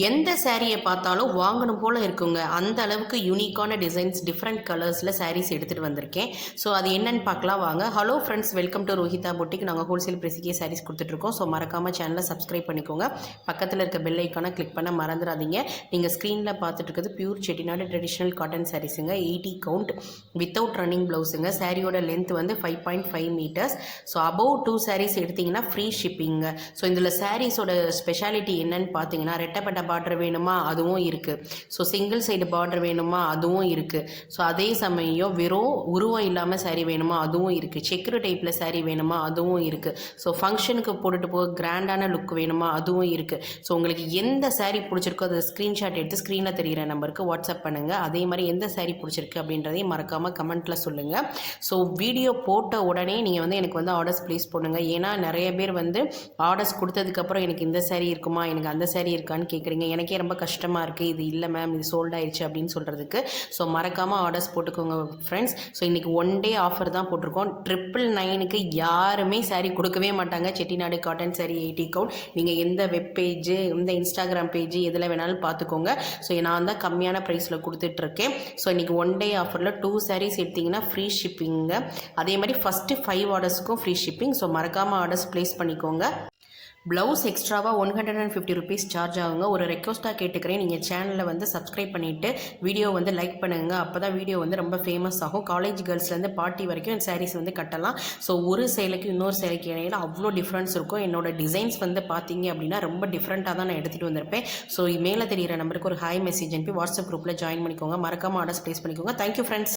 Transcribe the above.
எந்த சாரியை பார்த்தாலும் வாங்கணும் போல இருக்குங்க. அந்த அளவுக்கு யூனிக்கான டிசைன்ஸ், டிஃப்ரெண்ட் கலர்ஸில் சாரீஸ் எடுத்துகிட்டு வந்திருக்கேன். ஸோ அது என்னன்னு பார்க்கலாம் வாங்க. Hello friends, welcome to Rohitha boutique. நாங்கள் ஹோல்சேல் பிரைஸுக்கே சாரீஸ் கொடுத்துட்ருக்கோம். ஸோ மறக்காமல் சேனலை சப்ஸ்கிரைப் பண்ணிக்கோங்க. பக்கத்தில் இருக்க பெல் ஐக்கானை கிளிக் பண்ண மறந்துடாதீங்க. நீங்கள் ஸ்க்ரீனில் பார்த்துட்டு இருக்கிறது பியூர் செட்டிநாடு ட்ரெடிஷ்னல் காட்டன் சாரீஸுங்க. 80 கவுண்ட் வித்தவுட் ரன்னிங் ப்ளவுஸுங்க. சாரியோட லென்த் வந்து 5.5 மீட்டர்ஸ். ஸோ அபவ் 2 சாரீஸ் எடுத்திங்கன்னா ஃப்ரீ ஷிப்பிங்க. ஸோ இதில் சாரீஸோட ஸ்பெஷாலிட்டி என்னன்னு பார்த்தீங்கன்னா, ரெட்டப்பட்ட பார்டர் வேணுமா அதுவும் இருக்குது. ஸோ சிங்கிள் சைடு பார்டர் வேணுமா அதுவும் இருக்குது. ஸோ அதே சமயம் வெறும் உருவம் இல்லாமல் சாரீ வேணுமா அதுவும் இருக்குது. செக்குரு டைப்பில் சாரீ வேணுமா அதுவும் இருக்குது. ஸோ ஃபங்க்ஷனுக்கு போட்டுட்டு போக கிராண்டான லுக் வேணுமா அதுவும் இருக்குது. ஸோ உங்களுக்கு எந்த சாரீ பிடிச்சிருக்கோ அதை ஸ்க்ரீன்ஷாட் எடுத்து ஸ்க்ரீனில் தெரிகிற நம்பருக்கு வாட்ஸ்அப் பண்ணுங்கள். அதே மாதிரி எந்த சாரீ பிடிச்சிருக்கு அப்படின்றதையும் மறக்காமல் கமெண்ட்டில் சொல்லுங்கள். ஸோ வீடியோ போட்ட உடனே நீங்கள் வந்து எனக்கு வந்து ஆர்டர்ஸ் ப்ளேஸ் பண்ணுங்கள். ஏன்னா நிறைய பேர் வந்து ஆர்டர்ஸ் கொடுத்ததுக்கப்புறம் எனக்கு இந்த சாரீ இருக்குமா, எனக்கு அந்த சாரீ இருக்கான்னு கேட்குறீங்க. எனக்கே ரொம்ப கஷ்டமாக இருக்குது, இது இல்லை மேம், இது சோல்ட் ஆயிடுச்சு அப்படின்னு சொல்கிறதுக்கு. ஸோ மறக்காமல் ஆர்டர்ஸ் போட்டுக்கோங்க ஃப்ரெண்ட்ஸ். ஸோ இன்றைக்கி 1 டே ஆஃபர் தான் போட்டிருக்கோம். 999க்கு யாருமே சாரீ கொடுக்கவே மாட்டாங்க. Chettinad cotton sari 80 count. நீங்கள் எந்த வெப் பேஜு, எந்த இன்ஸ்டாகிராம் பேஜ் எதில் வேணாலும் பார்த்துக்கோங்க. ஸோ நான் தான் கம்மியான ப்ரைஸில் கொடுத்துட்ருக்கேன். ஸோ இன்றைக்கி 1 டே ஆஃபரில் 2 சாரீஸ் எடுத்திங்கன்னா ஃப்ரீ ஷிப்பிங்க. அதே மாதிரி ஃபஸ்ட்டு 5 ஆர்டர்ஸுக்கும் ஃப்ரீ ஷிப்பிங். ஸோ மறக்காமல் ஆர்டர்ஸ் ப்ளேஸ் பண்ணிக்கோங்க. ப்ளவுஸ் எக்ஸ்ட்ராவாக 150 ருபீஸ் சார்ஜ் ஆகுங்க. ஒரு ரெக்வஸ்ட்டாக கேட்டுக்கிறேன், நீங்கள் சேனலில் வந்து சப்ஸ்கிரைப் பண்ணிவிட்டு வீடியோ வந்து லைக் பண்ணுங்கள். அப்போ தான் வீடியோ வந்து ரொம்ப ஃபேமஸ் ஆகும். காலேஜ் கேர்ள்ஸ்லேருந்து பார்ட்டி வரைக்கும் சாரீஸ் வந்து கட்டலாம். ஸோ ஒரு சேலைக்கு இன்னொரு சேலைக்கு இடையில அவ்வளோ டிஃப்ரென்ஸ் இருக்கும். என்னோட டிசைன்ஸ் வந்து பார்த்தீங்க அப்படின்னா ரொம்ப டிஃப்ரெண்ட்டாக தான் நான் எடுத்துகிட்டு வந்திருப்பேன். ஸோ மேலே தெரிகிற நம்பருக்கு ஒரு ஹாய் மெசேஜ் அனுப்பி வாட்ஸ்அப் குரூப்பில் ஜாயின் பண்ணிக்கோங்க. மறக்காமல் ஆர்டர்ஸ் ப்ளேஸ் பண்ணிக்கோங்க. Thank you friends.